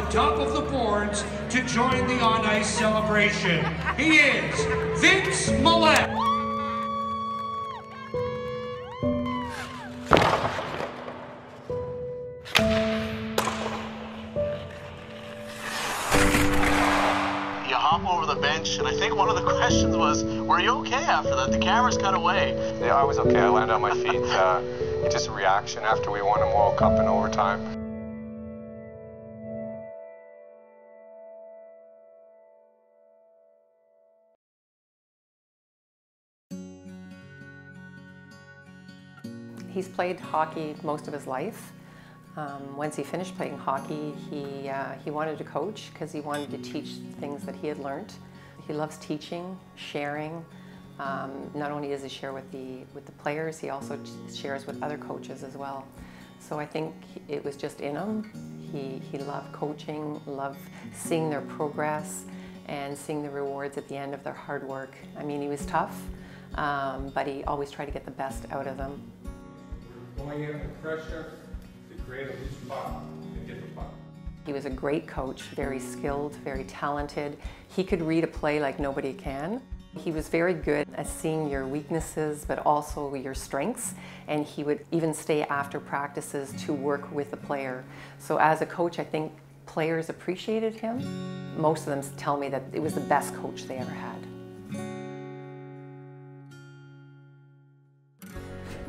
the top of the boards to join the on-ice celebration. He is Vince Millette. You hop over the bench, and I think one of the questions was, were you okay after that? The cameras cut away. Yeah, I was okay. I landed on my feet. Just a reaction after we won a World Cup in overtime. He's played hockey most of his life. Once he finished playing hockey, he wanted to coach because he wanted to teach things that he had learned. He loves teaching, sharing. Not only does he share with the players, he also shares with other coaches as well. So I think it was just in him. He loved coaching, loved seeing their progress and seeing the rewards at the end of their hard work. I mean, he was tough, but he always tried to get the best out of them. Going in with pressure to create a loose puck and get the puck. He was a great coach, very skilled, very talented. He could read a play like nobody can. He was very good at seeing your weaknesses, but also your strengths, and he would even stay after practices to work with the player. So as a coach, I think players appreciated him. Most of them tell me that it was the best coach they ever had.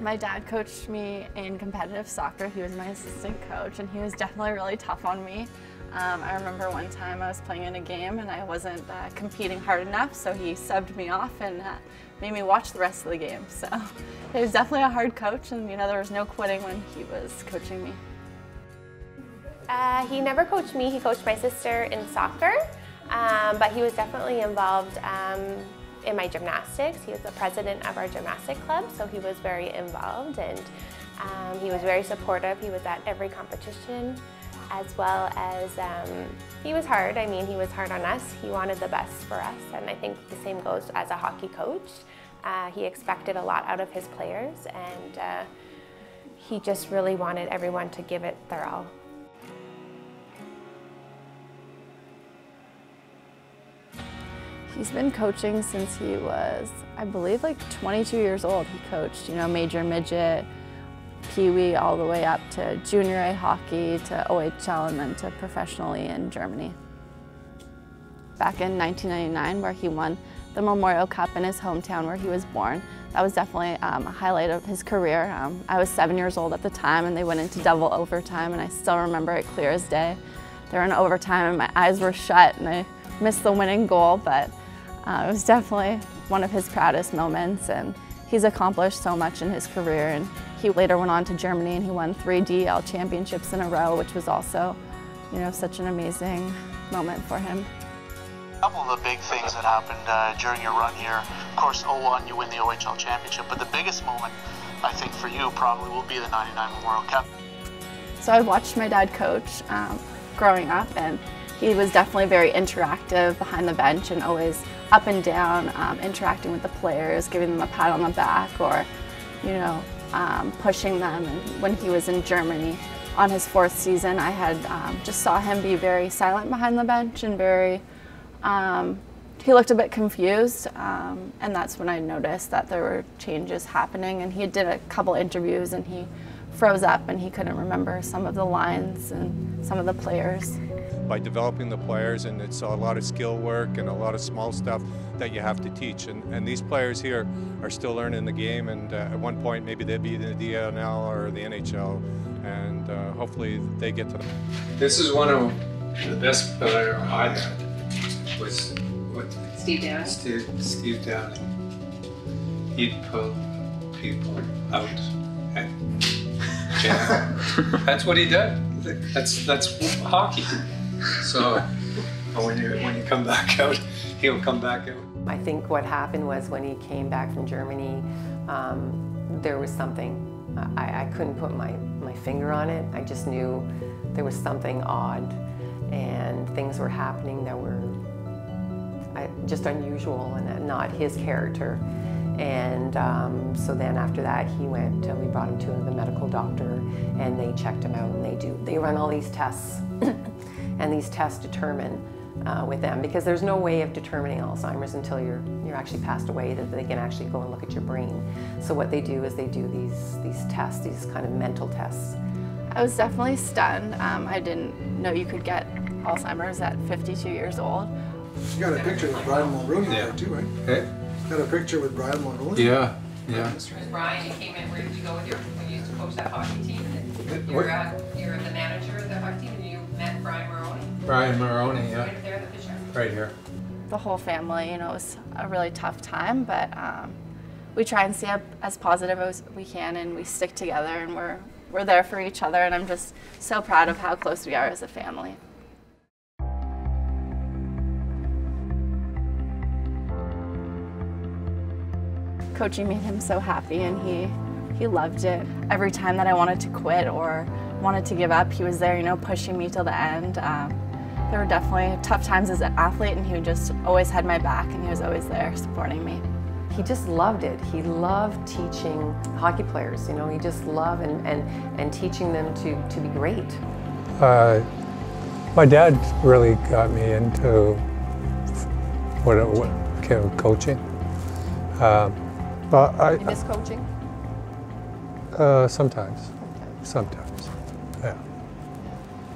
My dad coached me in competitive soccer. He was my assistant coach, and he was definitely really tough on me. I remember one time I was playing in a game and I wasn't competing hard enough, so he subbed me off and made me watch the rest of the game. So he was definitely a hard coach, and there was no quitting when he was coaching me. He never coached me. He coached my sister in soccer, but he was definitely involved in my gymnastics. He was the president of our gymnastic club, so he was very involved, and he was very supportive. He was at every competition, as well as he was hard. I mean, he was hard on us. He wanted the best for us, and I think the same goes as a hockey coach. He expected a lot out of his players, and he just really wanted everyone to give it their all. He's been coaching since he was, I believe, like 22 years old. He coached, major, midget, Pee-wee, all the way up to junior A hockey, to OHL, and then to professionally in Germany. Back in 1999, where he won the Memorial Cup in his hometown where he was born, that was definitely a highlight of his career. I was 7 years old at the time, and they went into double overtime, and I still remember it clear as day. They were in overtime, and my eyes were shut, and I missed the winning goal, but it was definitely one of his proudest moments, and he's accomplished so much in his career. And he later went on to Germany, and he won 3 DEL championships in a row, which was also, such an amazing moment for him. A couple of the big things that happened during your run here. Of course, 01, you win the OHL championship, but the biggest moment, I think, for you probably will be the '99 Memorial Cup. So I watched my dad coach growing up, and he was definitely very interactive behind the bench and always up and down, interacting with the players, giving them a pat on the back, or, pushing them. And when he was in Germany on his 4th season, I had just saw him be very silent behind the bench and very, he looked a bit confused, and that's when I noticed that there were changes happening. And he did a couple interviews and he froze up and he couldn't remember some of the lines and some of the players. By developing the players, and it's a lot of skill work and a lot of small stuff that you have to teach. And these players here are still learning the game, and at one point maybe they'll be in the DNL or the NHL, and hopefully they get to them. This is one of the best player I had, was Steve Downing. Steve Downing. He'd pull people out. And, yeah, that's what he did. That's hockey. So when you come back out, he'll come back out. I think what happened was when he came back from Germany, there was something. I couldn't put my finger on it. I just knew there was something odd, and things were happening that were just unusual and not his character. And so then after that, we brought him to the medical doctor, and they checked him out, and they run all these tests. and these tests determine with them, because there's no way of determining Alzheimer's until you're actually passed away, that they can actually go and look at your brain. So what they do is they do these tests, these kind of mental tests. I was definitely stunned. I didn't know you could get Alzheimer's at 52 years old. You got a picture with Brian Mulroney there too, right? Hey? Got a picture with Brian Mulroney? Yeah, yeah. Brian, you came in, where did you go with when you used to coach that hockey team? You're the manager of the hockey team, and you met Brian Mulroney? Brian Mulroney, yeah. Right there in the picture? Right here. The whole family, you know, it was a really tough time, but we try and stay as positive as we can, and we stick together, and we're there for each other, and I'm just so proud of how close we are as a family. Coaching made him so happy, and he loved it. Every time that I wanted to quit or wanted to give up, he was there, you know, pushing me till the end. There were definitely tough times as an athlete, and he just always had my back, and he was always there supporting me. He just loved it. He loved teaching hockey players, you know, he just loved and teaching them to be great. My dad really got me into coaching. You miss coaching? Sometimes, yeah.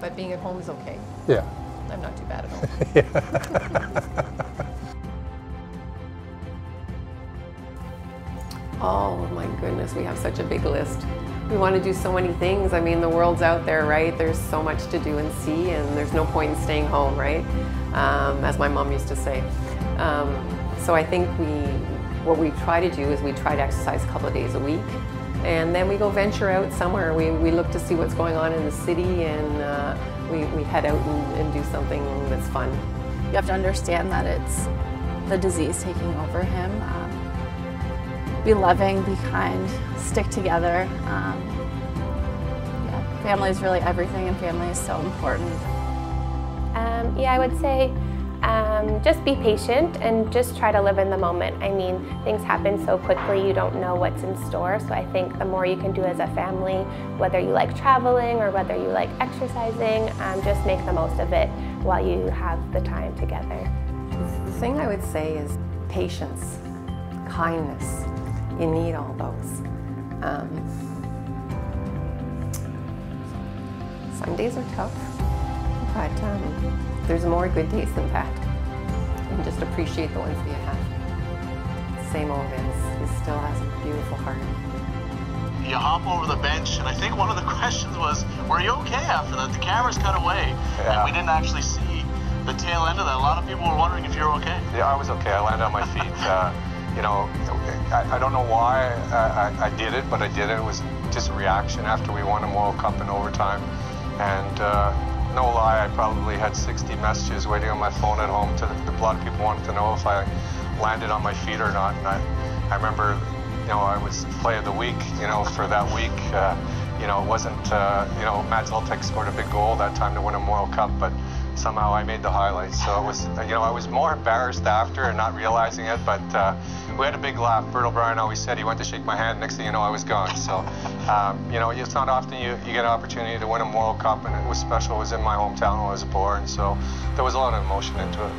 But being at home is okay? Yeah. I'm not too bad at home. Oh my goodness, we have such a big list. We want to do so many things. I mean, the world's out there, right? There's so much to do and see, and there's no point in staying home, right? As my mom used to say. So I think what we try to do is we try to exercise a couple of days a week, and then we go venture out somewhere. We look to see what's going on in the city, and we head out and do something that's fun. You have to understand that it's the disease taking over him. Be loving, be kind, stick together. Yeah, family is really everything, and family is so important. Yeah, I would say just be patient and just try to live in the moment. I mean, things happen so quickly, you don't know what's in store, so I think the more you can do as a family, whether you like traveling or whether you like exercising, just make the most of it while you have the time together. The thing I would say is patience, kindness. You need all those. Some days are tough, but there's more good days than that. And just appreciate the ones that you have. Same old Vince, he still has a beautiful heart. You hop over the bench, and I think one of the questions was, were you okay after that? The cameras cut away, and we didn't actually see the tail end of that. A lot of people were wondering if you were okay. Yeah, I was okay. I landed on my feet. You know, I don't know why I did it, but I did it. It was just a reaction after we won a World Cup in overtime. And no lie, I probably had 60 messages waiting on my phone at home. A lot of people wanted to know if I landed on my feet or not. And I remember, you know, I was play of the week, you know, for that week. You know, it wasn't, you know, Matt Zoltek scored a big goal that time to win a World Cup, but somehow I made the highlights. So it was, you know, I was more embarrassed after and not realizing it, but we had a big laugh. Bert O'Brien always said he went to shake my hand, next thing you know I was gone. So, you know, it's not often you get an opportunity to win a World Cup, and it was special. It was in my hometown when I was born, so there was a lot of emotion into it.